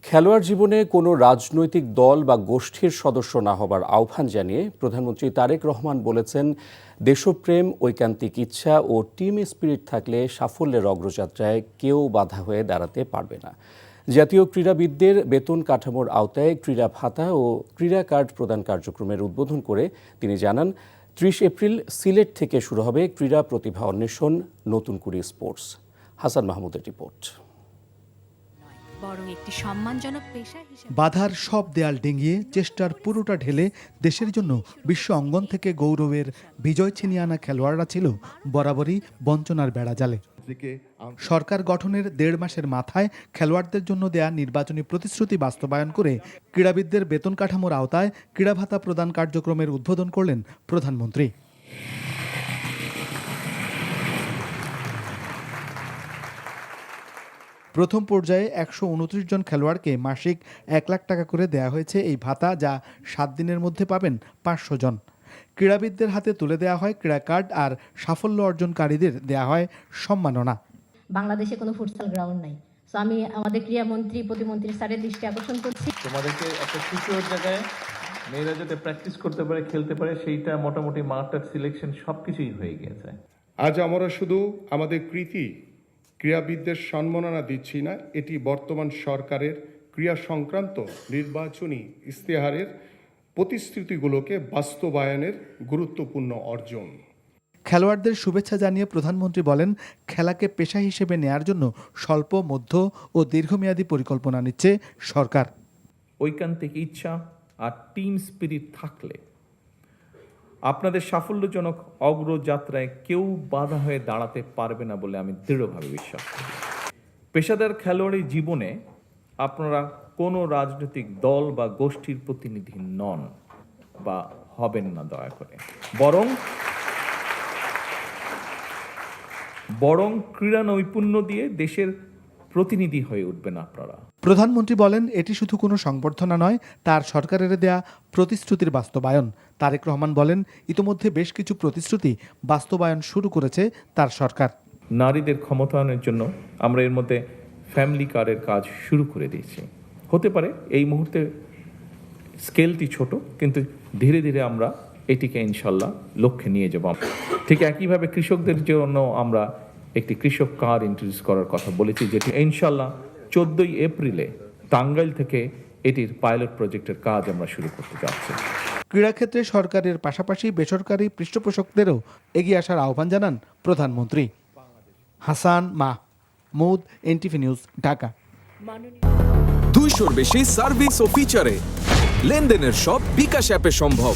খেলোয়াড় জীবনে কোনো রাজনৈতিক দল বা গোষ্ঠীর সদস্য না হবার আহ্বান জানিয়ে প্রধানমন্ত্রী তারেক রহমান বলেছেন, দেশপ্রেম, ঐকান্তিক ইচ্ছা ও টিম স্পিরিট থাকলে সাফল্যের অগ্রযাত্রায় কেউ বাধা হয়ে দাঁড়াতে পারবে না। জাতীয় ক্রীড়াবিদদের বেতন কাঠামোর আওতায় ক্রীড়া ভাতা ও ক্রীড়া কার্ড প্রদান কার্যক্রমের উদ্বোধন করে তিনি জানান, ৩০ এপ্রিল সিলেট থেকে শুরু হবে ক্রীড়া প্রতিভা অন্বেষণ নতুন কুড়ি স্পোর্টস। হাসান মাহমুদের রিপোর্ট। বাধার সব দেয়াল ডিঙিয়ে চেষ্টার পুরোটা ঢেলে দেশের জন্য বিশ্ব অঙ্গন থেকে গৌরবের বিজয় ছিনিয়ে আনা খেলোয়াড়রা ছিল বরাবরই বঞ্চনার বেড়াজালে। সরকার গঠনের ১.৫ মাসের মাথায় খেলোয়াড়দের জন্য দেয়া নির্বাচনী প্রতিশ্রুতি বাস্তবায়ন করে ক্রীড়াবিদদের বেতন কাঠামোর আওতায় ক্রীড়া ভাতা প্রদান কার্যক্রমের উদ্বোধন করলেন প্রধানমন্ত্রী। প্রথম পর্যায়ে ১২৯ জন খেলোয়াড়কে মাসিক ১ লাখ টাকা করে দেয়া হয়েছে এই ভাতা, যা ৭ দিনের মধ্যে পাবেন ৫০০ জন। ক্রীড়াবিদদের হাতে তুলে দেওয়া হয় ক্রীড়া কার্ড, আর সাফল্য অর্জনকারীদের দেয়া হয় সম্মাননা। বাংলাদেশে কোনো ফুটসাল গ্রাউন্ড নাই, তো আমি আমাদের ক্রীড়ামন্ত্রী প্রতিমন্ত্রী স্যারের দৃষ্টি আকর্ষণ করছি। তোমাদেরকে একটা সিকিউর জায়গায় মেয়েরা যাতে প্র্যাকটিস করতে পারে, খেলতে পারে, সেইটা মোটামুটি মাঠটার সিলেকশন সবকিছুই হয়ে গিয়েছে। আজ আমরা শুধু আমাদের ক্রীড়াবিদদের সম্মাননা দিচ্ছি না, এটি বর্তমান সরকারের ক্রীড়া সংক্রান্ত নির্বাচনী ইশতেহারের প্রতিশ্রুতিগুলোকে বাস্তবায়নের গুরুত্বপূর্ণ অর্জন। খেলোয়াড়দের শুভেচ্ছা জানিয়ে প্রধানমন্ত্রী বলেন, খেলাকে পেশা হিসেবে নেয়ার জন্য স্বল্প, মধ্য ও দীর্ঘমেয়াদী পরিকল্পনা নিচ্ছে সরকার। ঐকান্তিক ইচ্ছা আর টিম স্পিরিট থাকলে আপনাদের সাফল্যজনক অগ্রযাত্রায় কেউ বাধা হয়ে দাঁড়াতে পারবে না বলে আমি দৃঢ়ভাবে বিশ্বাস করি। পেশাদার খেলোয়াড়ি জীবনে আপনারা কোনো রাজনৈতিক দল বা গোষ্ঠীর প্রতিনিধি নন বা হবেন না, দয়া করে। বরং ক্রীড়া নৈপুণ্য দিয়ে দেশের প্রতিনিধি হয়ে উঠবেন আপনারা। প্রধানমন্ত্রী বলেন, এটি শুধু কোনো সংবর্ধনা নয়, তার সরকারের দেয়া প্রতিশ্রুতির বাস্তবায়ন। তারেক রহমান বলেন, ইতোমধ্যে বেশ কিছু প্রতিশ্রুতি বাস্তবায়ন শুরু করেছে তার সরকার। নারীদের ক্ষমতায়নের জন্য আমরা এর মধ্যে ফ্যামিলি কার্ডের কাজ শুরু করে দিয়েছি। হতে পারে এই মুহূর্তে স্কেলটি ছোট, কিন্তু ধীরে ধীরে আমরা এটিকে ইনশাল্লাহ লক্ষ্যে নিয়ে যাব। ঠিক একইভাবে কৃষকদের জন্য আমরা একটি কৃষক কার্ড ইন্ট্রোডিউস করার কথা বলেছি, যেটি ইনশাল্লাহ 14 এপ্রিলে টাঙ্গাইল থেকে এটির পাইলট প্রজেক্টের কাজ আমরা শুরু করতে যাচ্ছি। ক্রীড়াক্ষেত্রে সরকারের পাশাপাশি বেসরকারি পৃষ্ঠপোষকদেরও এগিয়ে আসার আহ্বান জানান প্রধানমন্ত্রী। Hasan Mahmud, NTV news, Dhaka. 200-র বেশি সার্ভিস ও ফিচারে লেনদেনের সব বিকাশ অ্যাপে সম্ভব।